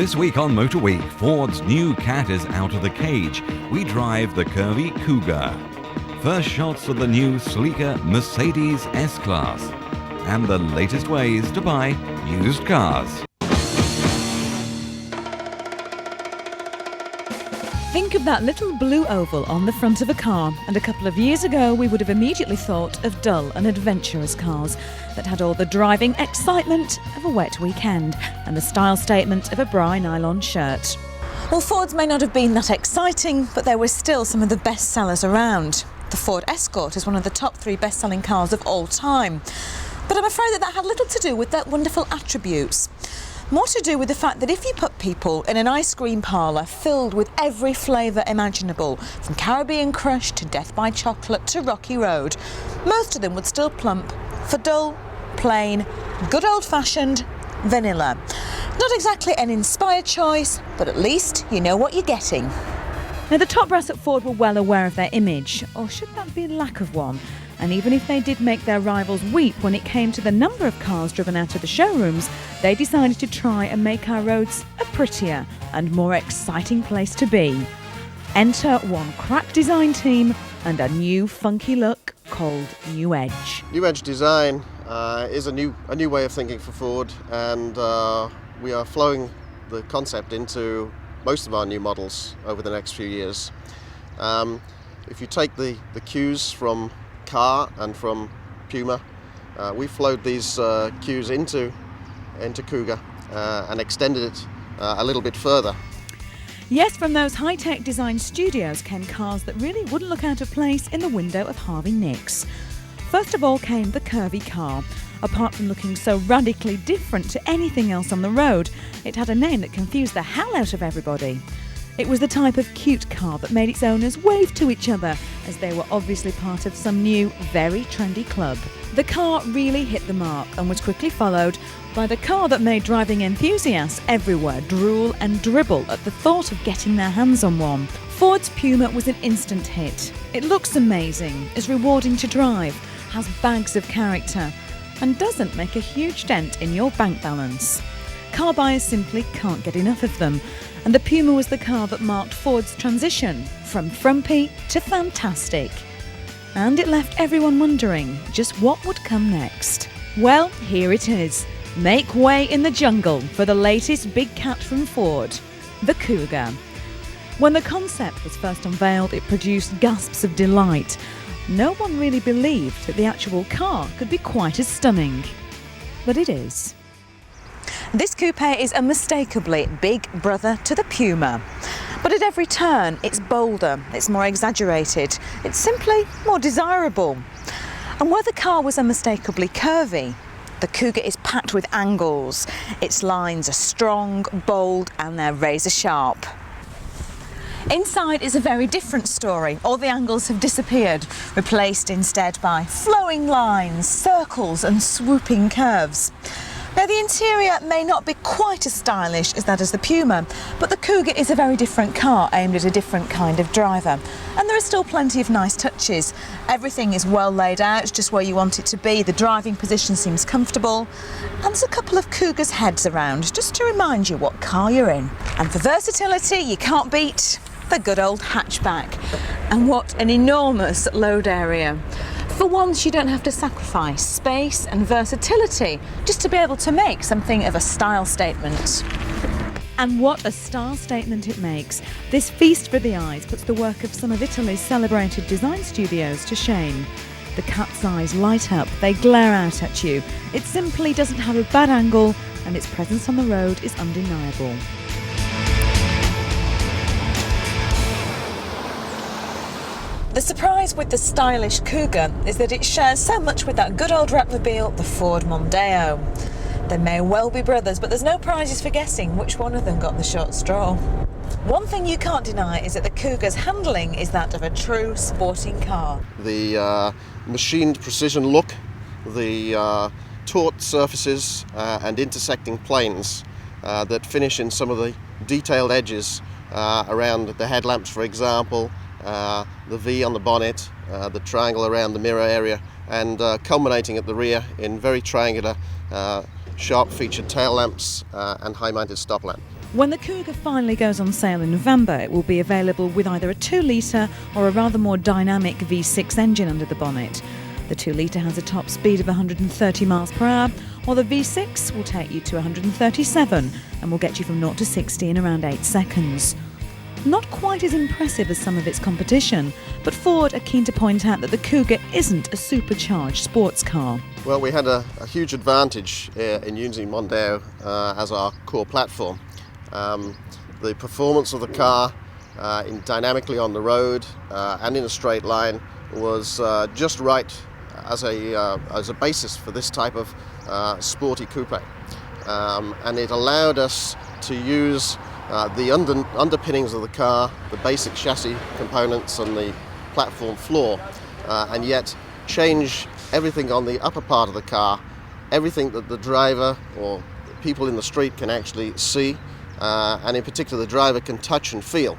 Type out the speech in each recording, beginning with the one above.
This week on Motor Week, Ford's new cat is out of the cage. We drive the Kirby Cougar. First shots of the new, sleeker Mercedes S-Class. And the latest ways to buy used cars. Think of that little blue oval on the front of a car, and a couple of years ago we would have immediately thought of dull and adventurous cars that had all the driving excitement of a wet weekend and the style statement of a Bry nylon shirt. Well, Fords may not have been that exciting, but they were still some of the best sellers around. The Ford Escort is one of the top 3 best-selling cars of all time. But I'm afraid that had little to do with their wonderful attributes. More to do with the fact that if you put people in an ice cream parlour filled with every flavour imaginable, from Caribbean Crush to Death by Chocolate to Rocky Road, most of them would still plump for dull, plain, good old-fashioned vanilla. Not exactly an inspired choice, but at least you know what you're getting. Now, the top brass at Ford were well aware of their image, or should that be lack of one? And even if they did make their rivals weep when it came to the number of cars driven out of the showrooms, they decided to try and make our roads a prettier and more exciting place to be. Enter one crack design team and a new funky look called New Edge. New Edge design is a new way of thinking for Ford, and we are flowing the concept into most of our new models over the next few years. If you take the cues from Car and from Puma, we flowed these cues into Cougar and extended it a little bit further. Yes, from those high-tech design studios came cars that really wouldn't look out of place in the window of Harvey Nicks. First of all came the Kirby car. Apart from looking so radically different to anything else on the road, it had a name that confused the hell out of everybody. It was the type of cute car that made its owners wave to each other, as they were obviously part of some new, very trendy club. The car really hit the mark and was quickly followed by the car that made driving enthusiasts everywhere drool and dribble at the thought of getting their hands on one. Ford's Puma was an instant hit. It looks amazing, is rewarding to drive, has bags of character, and doesn't make a huge dent in your bank balance. Car buyers simply can't get enough of them, and the Puma was the car that marked Ford's transition from frumpy to fantastic. And it left everyone wondering just what would come next. Well, here it is. Make way in the jungle for the latest big cat from Ford, the Cougar. When the concept was first unveiled, it produced gasps of delight. No one really believed that the actual car could be quite as stunning. But it is. This coupe is unmistakably big brother to the Puma. But at every turn, it's bolder, it's more exaggerated, it's simply more desirable. And where the car was unmistakably curvy, the Cougar is packed with angles. Its lines are strong, bold, and they're razor sharp. Inside is a very different story. All the angles have disappeared, replaced instead by flowing lines, circles, and swooping curves. Now, the interior may not be quite as stylish as that as the Puma, but the Cougar is a very different car aimed at a different kind of driver. And there are still plenty of nice touches. Everything is well laid out, just where you want it to be. The driving position seems comfortable. And there's a couple of Cougars' heads around, just to remind you what car you're in. And for versatility, you can't beat the good old hatchback. And what an enormous load area. For once, you don't have to sacrifice space and versatility just to be able to make something of a style statement. And what a style statement it makes. This feast for the eyes puts the work of some of Italy's celebrated design studios to shame. The cat's eyes light up, they glare out at you. It simply doesn't have a bad angle, and its presence on the road is undeniable. The surprise with the stylish Cougar is that it shares so much with that good old repmobile, the Ford Mondeo. They may well be brothers, but there's no prizes for guessing which one of them got the short straw. One thing you can't deny is that the Cougar's handling is that of a true sporting car. The machined precision look, the taut surfaces and intersecting planes that finish in some of the detailed edges around the headlamps, for example, the V on the bonnet, the triangle around the mirror area, and culminating at the rear in very triangular, sharp featured tail lamps and high mounted stop lamp. When the Cougar finally goes on sale in November, it will be available with either a 2-litre or a rather more dynamic V6 engine under the bonnet. The 2-litre has a top speed of 130 miles per hour, while the V6 will take you to 137 and will get you from 0 to 60 in around 8 seconds. Not quite as impressive as some of its competition, but Ford are keen to point out that the Cougar isn't a supercharged sports car. Well, we had a huge advantage in using Mondeo as our core platform. The performance of the car dynamically on the road and in a straight line was just right as a basis for this type of sporty coupe, and it allowed us to use the underpinnings of the car, the basic chassis components and the platform floor, and yet change everything on the upper part of the car, everything that the driver or people in the street can actually see, and in particular the driver can touch and feel,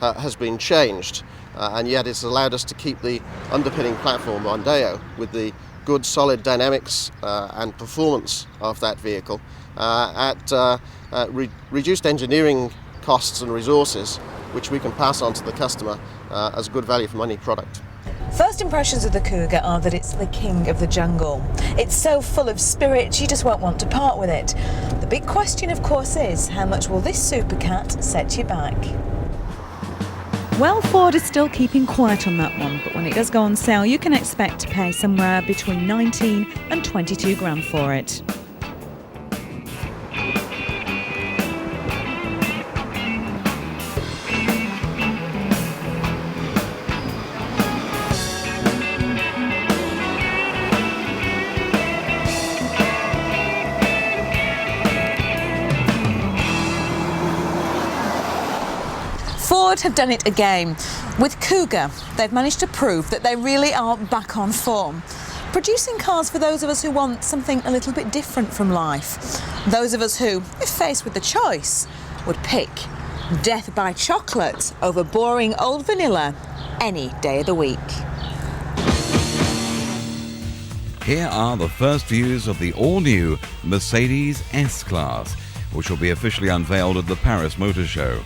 has been changed. And yet it's allowed us to keep the underpinning platform Mondeo with the good solid dynamics and performance of that vehicle at reduced engineering costs and resources, which we can pass on to the customer as a good value for money product. First impressions of the Cougar are that it's the king of the jungle. It's so full of spirit, you just won't want to part with it. The big question, of course, is how much will this supercat set you back? Well, Ford is still keeping quiet on that one, but when it does go on sale, you can expect to pay somewhere between 19 and 22 grand for it. Ford have done it again. With Cougar, they've managed to prove that they really are back on form. Producing cars for those of us who want something a little bit different from life. Those of us who, if faced with the choice, would pick death by chocolate over boring old vanilla any day of the week. Here are the first views of the all-new Mercedes S-Class, which will be officially unveiled at the Paris Motor Show.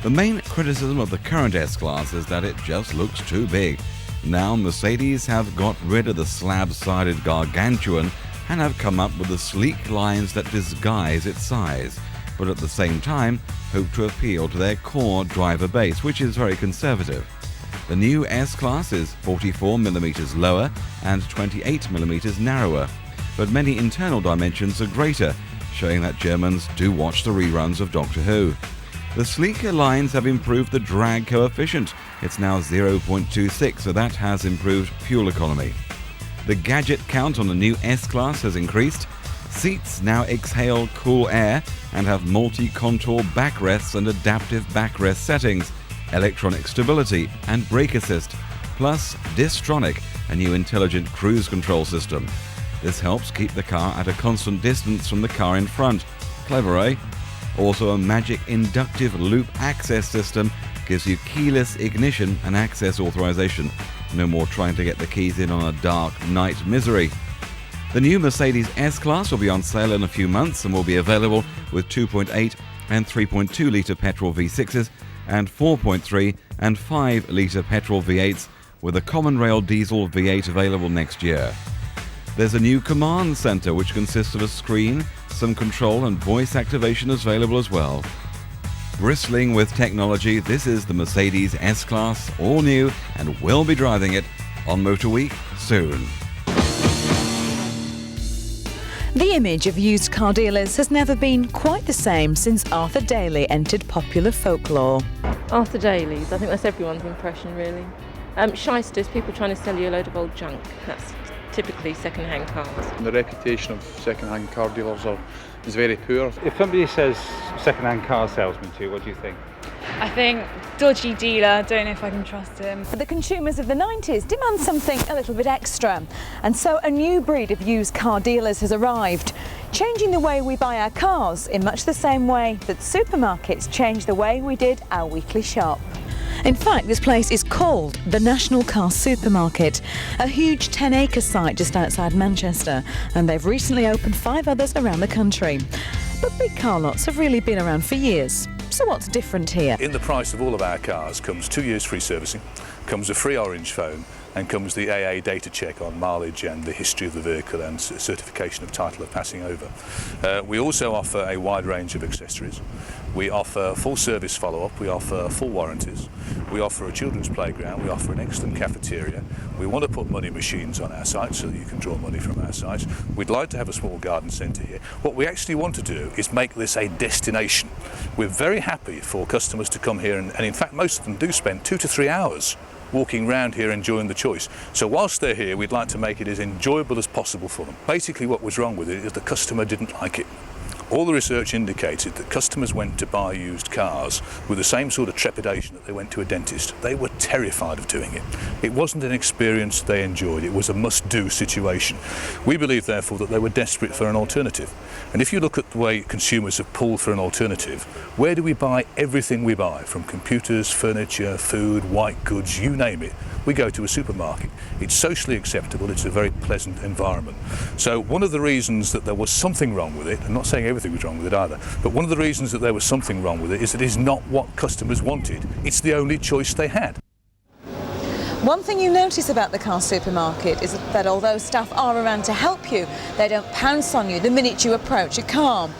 The main criticism of the current S-Class is that it just looks too big. Now Mercedes have got rid of the slab-sided gargantuan and have come up with the sleek lines that disguise its size, but at the same time hope to appeal to their core driver base, which is very conservative. The new S-Class is 44mm lower and 28mm narrower, but many internal dimensions are greater, showing that Germans do watch the reruns of Doctor Who. The sleeker lines have improved the drag coefficient. It's now 0.26, so that has improved fuel economy. The gadget count on the new S-Class has increased. Seats now exhale cool air and have multi-contour backrests and adaptive backrest settings, electronic stability and brake assist, plus Distronic, a new intelligent cruise control system. This helps keep the car at a constant distance from the car in front. Clever, eh? Also, a magic inductive loop access system gives you keyless ignition and access authorization. No more trying to get the keys in on a dark night misery. The new Mercedes S-Class will be on sale in a few months and will be available with 2.8 and 3.2 litre petrol V6s and 4.3 and 5 litre petrol V8s, with a common rail diesel V8 available next year. There's a new command centre which consists of a screen, some control and voice activation is available as well. Bristling with technology, this is the Mercedes S-Class, all new, and we'll be driving it on Motor Week soon. The image of used car dealers has never been quite the same since Arthur Daly entered popular folklore. Arthur Daly's, I think that's everyone's impression really. Shysters, people trying to sell you a load of old junk. That's typically second-hand cars. The reputation of second-hand car dealers is very poor. If somebody says second-hand car salesman to you, what do you think? I think dodgy dealer, don't know if I can trust him. But the consumers of the 90s demand something a little bit extra. And so a new breed of used car dealers has arrived, changing the way we buy our cars in much the same way that supermarkets changed the way we did our weekly shop. In fact, this place is called the National Car Supermarket, a huge 10-acre site just outside Manchester, and they've recently opened 5 others around the country. But big car lots have really been around for years. So what's different here? In the price of all of our cars comes 2 years free servicing, comes a free orange phone, and comes the AA data check on mileage and the history of the vehicle and certification of title of passing over. We also offer a wide range of accessories. We offer full service follow-up, we offer full warranties, we offer a children's playground, we offer an excellent cafeteria. We want to put money machines on our site so that you can draw money from our site. We'd like to have a small garden centre here. What we actually want to do is make this a destination. We're very happy for customers to come here and in fact most of them do spend 2 to 3 hours walking around here enjoying the choice. So whilst they're here, we'd like to make it as enjoyable as possible for them. Basically what was wrong with it is the customer didn't like it. All the research indicated that customers went to buy used cars with the same sort of trepidation that they went to a dentist. They were terrified of doing it. It wasn't an experience they enjoyed, it was a must-do situation. We believe therefore that they were desperate for an alternative. And if you look at the way consumers have pulled for an alternative, where do we buy everything we buy? From computers, furniture, food, white goods, you name it. We go to a supermarket. It's socially acceptable, it's a very pleasant environment. So one of the reasons that there was something wrong with it, I'm not saying everything was wrong with it either, but one of the reasons that there was something wrong with it is that it is not what customers wanted. It's the only choice they had. One thing you notice about the car supermarket is that although staff are around to help you, they don't pounce on you the minute you approach a car.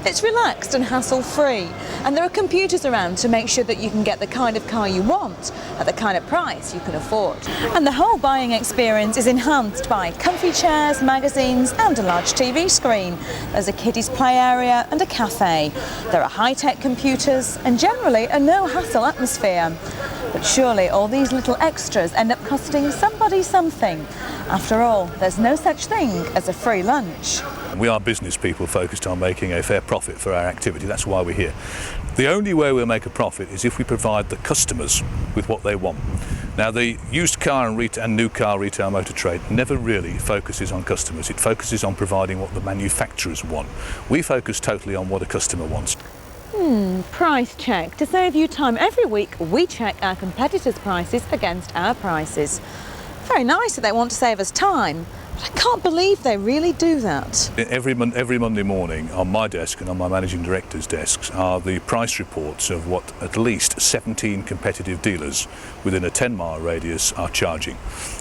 It's relaxed and hassle-free, and there are computers around to make sure that you can get the kind of car you want at the kind of price you can afford. And the whole buying experience is enhanced by comfy chairs, magazines and a large TV screen. There's a kiddies play area and a cafe. There are high-tech computers and generally a no-hassle atmosphere. But surely all these little extras end up costing somebody something. After all, there's no such thing as a free lunch. We are business people focused on making a fair profit for our activity. That's why we're here. The only way we'll make a profit is if we provide the customers with what they want. Now, the used car and new car retail motor trade never really focuses on customers. It focuses on providing what the manufacturers want. We focus totally on what a customer wants. Price check. To save you time, every week we check our competitors' prices against our prices. Very nice that they want to save us time, but I can't believe they really do that. Every Monday morning on my desk and on my managing director's desks are the price reports of what at least 17 competitive dealers within a 10-mile radius are charging.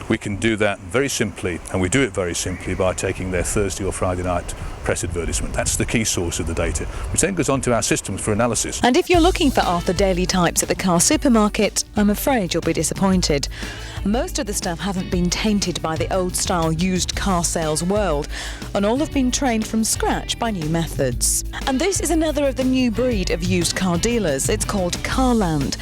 We can do that very simply, and we do it very simply by taking their Thursday or Friday night press advertisement. That's the key source of the data, which then goes onto our systems for analysis. And if you're looking for Arthur Daly types at the car supermarket, I'm afraid you'll be disappointed. Most of the staff haven't been tainted by the old-style used car sales world, and all have been trained from scratch by new methods. And this is another of the new breed of used car dealers. It's called Carland.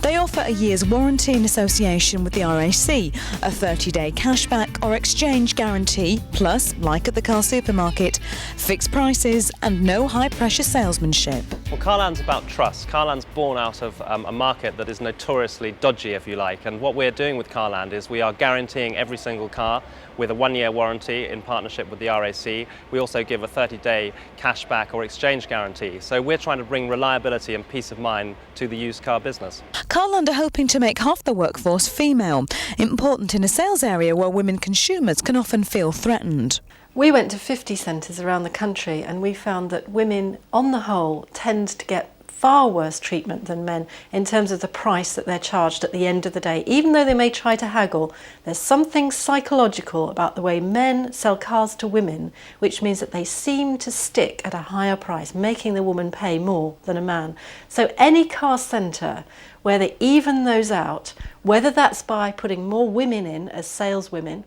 They offer a year's warranty in association with the RAC, a 30-day cashback or exchange guarantee, plus, like at the car supermarket, fixed prices and no high-pressure salesmanship. Well, Carland's about trust. Carland's born out of a market that is notoriously dodgy, if you like, and what we're doing with Carland is we are guaranteeing every single car with a 1-year warranty in partnership with the RAC. We also give a 30-day cashback or exchange guarantee. So we're trying to bring reliability and peace of mind to the used car business. Carland are hoping to make half the workforce female, important in a sales area where women consumers can often feel threatened. We went to 50 centres around the country and we found that women, on the whole, tend to get far worse treatment than men in terms of the price that they're charged at the end of the day. Even though they may try to haggle, there's something psychological about the way men sell cars to women, which means that they seem to stick at a higher price, making the woman pay more than a man. So any car centre where they even those out, whether that's by putting more women in as saleswomen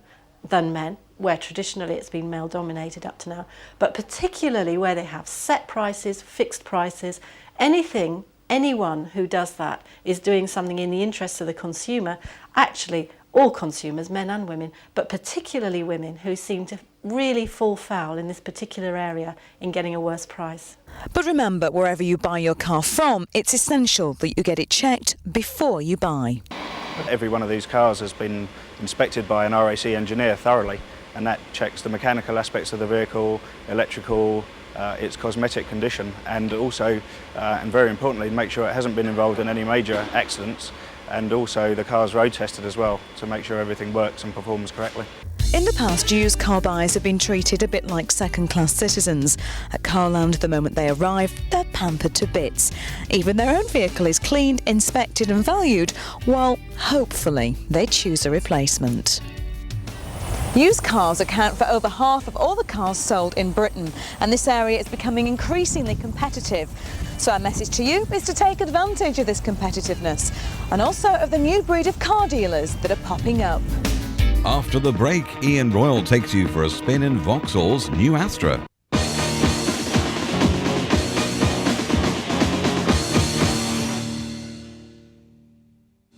than men, where traditionally it's been male dominated up to now, but particularly where they have set prices, fixed prices, anyone who does that is doing something in the interests of the consumer. Actually, all consumers, men and women, but particularly women who seem to really fall foul in this particular area in getting a worse price. But remember, wherever you buy your car from, it's essential that you get it checked before you buy. Every one of these cars has been inspected by an RAC engineer thoroughly, and that checks the mechanical aspects of the vehicle, electrical, its cosmetic condition, and also, and very importantly, make sure it hasn't been involved in any major accidents, and also the car's road tested as well to make sure everything works and performs correctly. In the past, used car buyers have been treated a bit like second-class citizens. At Carland, the moment they arrive, they're pampered to bits. Even their own vehicle is cleaned, inspected and valued, while, hopefully, they choose a replacement. Used cars account for over half of all the cars sold in Britain, and this area is becoming increasingly competitive. So our message to you is to take advantage of this competitiveness, and also of the new breed of car dealers that are popping up. After the break, Ian Royle takes you for a spin in Vauxhall's new Astra.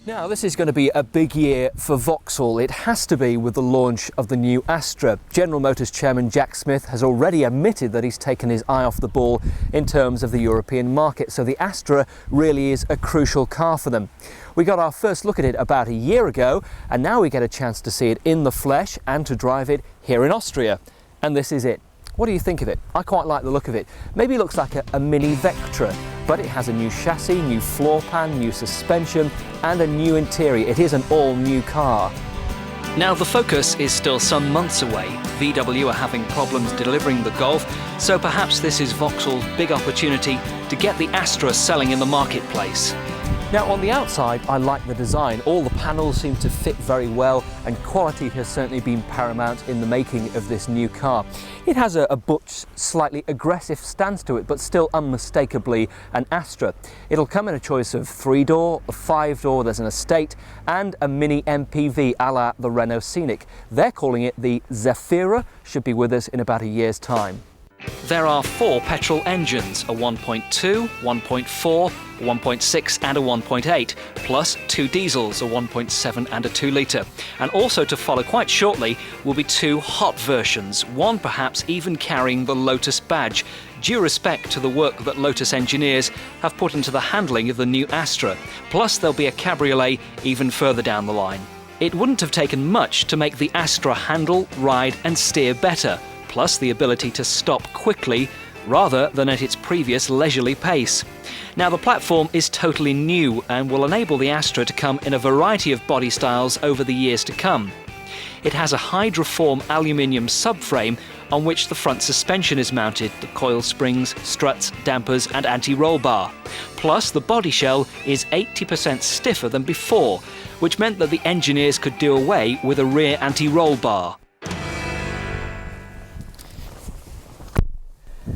Now, this is going to be a big year for Vauxhall. It has to be with the launch of the new Astra. General Motors chairman Jack Smith has already admitted that he's taken his eye off the ball in terms of the European market, so the Astra really is a crucial car for them. We got our first look at it about a year ago, and now we get a chance to see it in the flesh and to drive it here in Austria. And this is it. What do you think of it? I quite like the look of it. Maybe it looks like a mini Vectra, but it has a new chassis, new floor pan, new suspension and a new interior. It is an all-new car. Now, the Focus is still some months away. VW are having problems delivering the Golf, so perhaps this is Vauxhall's big opportunity to get the Astra selling in the marketplace. Now, on the outside, I like the design. All the panels seem to fit very well, and quality has certainly been paramount in the making of this new car. It has a butch, slightly aggressive stance to it, but still unmistakably an Astra. It'll come in a choice of 3-door, a 5-door, there's an estate, and a mini MPV a la the Renault Scenic. They're calling it the Zafira, should be with us in about a year's time. There are 4 petrol engines, a 1.2, 1.4, 1.6 and a 1.8, plus 2 diesels, a 1.7 and a 2 litre. And also to follow quite shortly will be 2 hot versions, one perhaps even carrying the Lotus badge, due respect to the work that Lotus engineers have put into the handling of the new Astra. Plus there'll be a cabriolet even further down the line. It wouldn't have taken much to make the Astra handle, ride and steer better, plus the ability to stop quickly rather than at its previous leisurely pace. Now, the platform is totally new and will enable the Astra to come in a variety of body styles over the years to come. It has a hydroform aluminium subframe on which the front suspension is mounted, the coil springs, struts, dampers and anti-roll bar. Plus, the body shell is 80% stiffer than before, which meant that the engineers could do away with a rear anti-roll bar.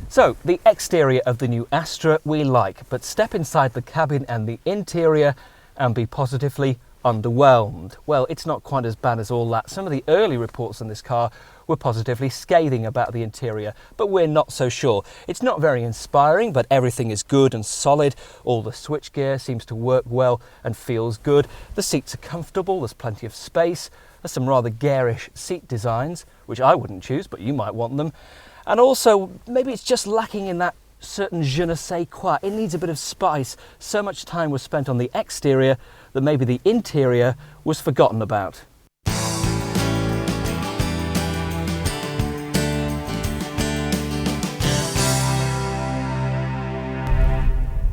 So, the exterior of the new Astra we like, but step inside the cabin and the interior and be positively underwhelmed. Well, it's not quite as bad as all that. Some of the early reports on this car were positively scathing about the interior, but we're not so sure. It's not very inspiring, but everything is good and solid. All the switchgear seems to work well and feels good. The seats are comfortable, there's plenty of space. There's some rather garish seat designs, which I wouldn't choose, but you might want them. And also, maybe it's just lacking in that certain je ne sais quoi. It needs a bit of spice. So much time was spent on the exterior that maybe the interior was forgotten about.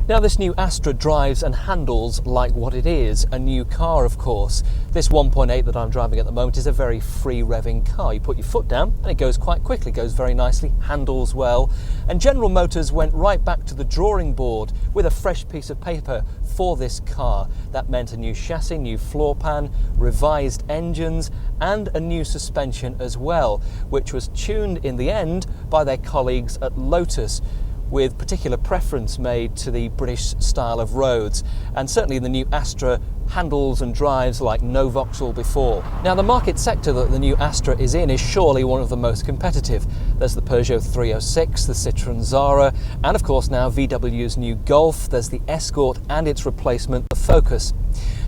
Now, this new Astra drives and handles like what it is, a new car of course. This 1.8 that I'm driving at the moment is a very free revving car. You put your foot down and it goes quite quickly, goes very nicely, handles well. And General Motors went right back to the drawing board with a fresh piece of paper for this car. That meant a new chassis, new floor pan, revised engines and a new suspension as well, which was tuned in the end by their colleagues at Lotus, with particular preference made to the British style of roads, and certainly the new Astra handles and drives like no Vauxhall before. Now, the market sector that the new Astra is in is surely one of the most competitive. There's the Peugeot 306, the Citroën Zara, and of course now VW's new Golf. There's the Escort and its replacement, the Focus.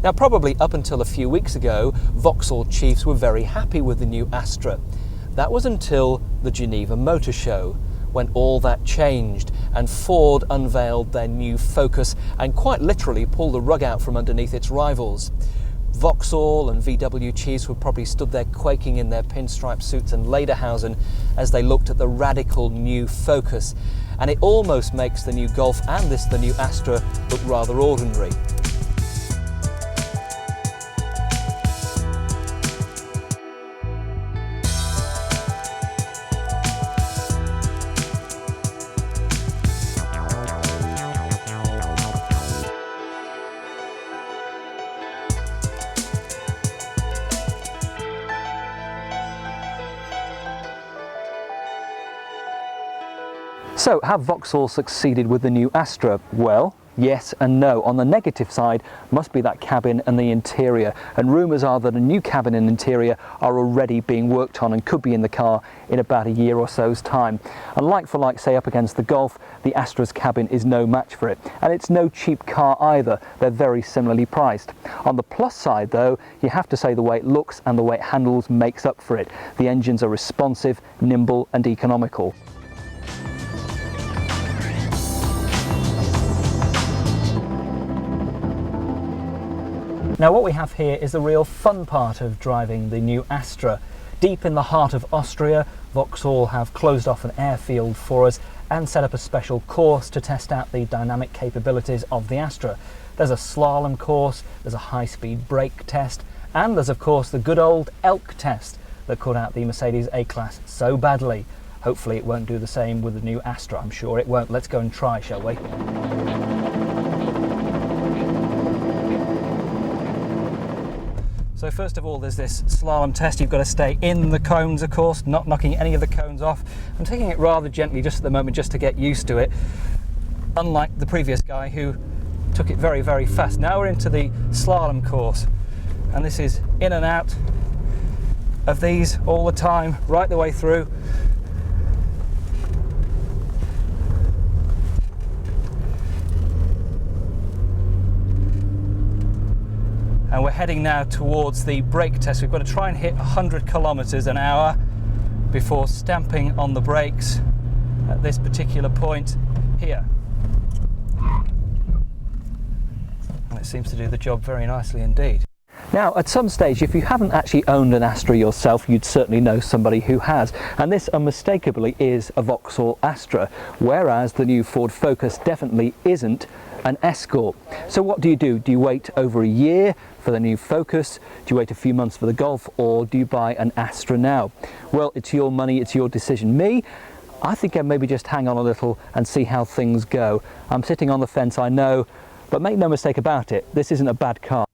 Now, probably up until a few weeks ago, Vauxhall chiefs were very happy with the new Astra. That was until the Geneva Motor Show, when all that changed and Ford unveiled their new Focus and quite literally pulled the rug out from underneath its rivals. Vauxhall and VW chiefs were probably stood there quaking in their pinstripe suits and lederhosen as they looked at the radical new Focus, and it almost makes the new Golf and the new Astra look rather ordinary. So, have Vauxhall succeeded with the new Astra? Well, yes and no. On the negative side must be that cabin and the interior, and rumours are that a new cabin and interior are already being worked on and could be in the car in about a year or so's time. And like for like, say up against the Golf, the Astra's cabin is no match for it, and it's no cheap car either. They're very similarly priced. On the plus side though, you have to say the way it looks and the way it handles makes up for it. The engines are responsive, nimble and economical. Now what we have here is the real fun part of driving the new Astra. Deep in the heart of Austria, Vauxhall have closed off an airfield for us and set up a special course to test out the dynamic capabilities of the Astra. There's a slalom course, there's a high-speed brake test, and there's of course the good old elk test that caught out the Mercedes A-Class so badly. Hopefully it won't do the same with the new Astra. I'm sure it won't. Let's go and try, shall we? So first of all, there's this slalom test. You've got to stay in the cones, of course, not knocking any of the cones off. I'm taking it rather gently just at the moment, just to get used to it, unlike the previous guy who took it very, very fast. Now we're into the slalom course, and this is in and out of these all the time, right the way through. And we're heading now towards the brake test. We've got to try and hit 100 kilometers an hour before stamping on the brakes at this particular point here. And it seems to do the job very nicely indeed. Now, at some stage, if you haven't actually owned an Astra yourself, you'd certainly know somebody who has. And this unmistakably is a Vauxhall Astra, whereas the new Ford Focus definitely isn't an Escort. So what do? Do you wait over a year for the new Focus? Do you wait a few months for the Golf? Or do you buy an Astra now? Well, it's your money, it's your decision. Me, I think I'd maybe just hang on a little and see how things go. I'm sitting on the fence, I know, but make no mistake about it, this isn't a bad car.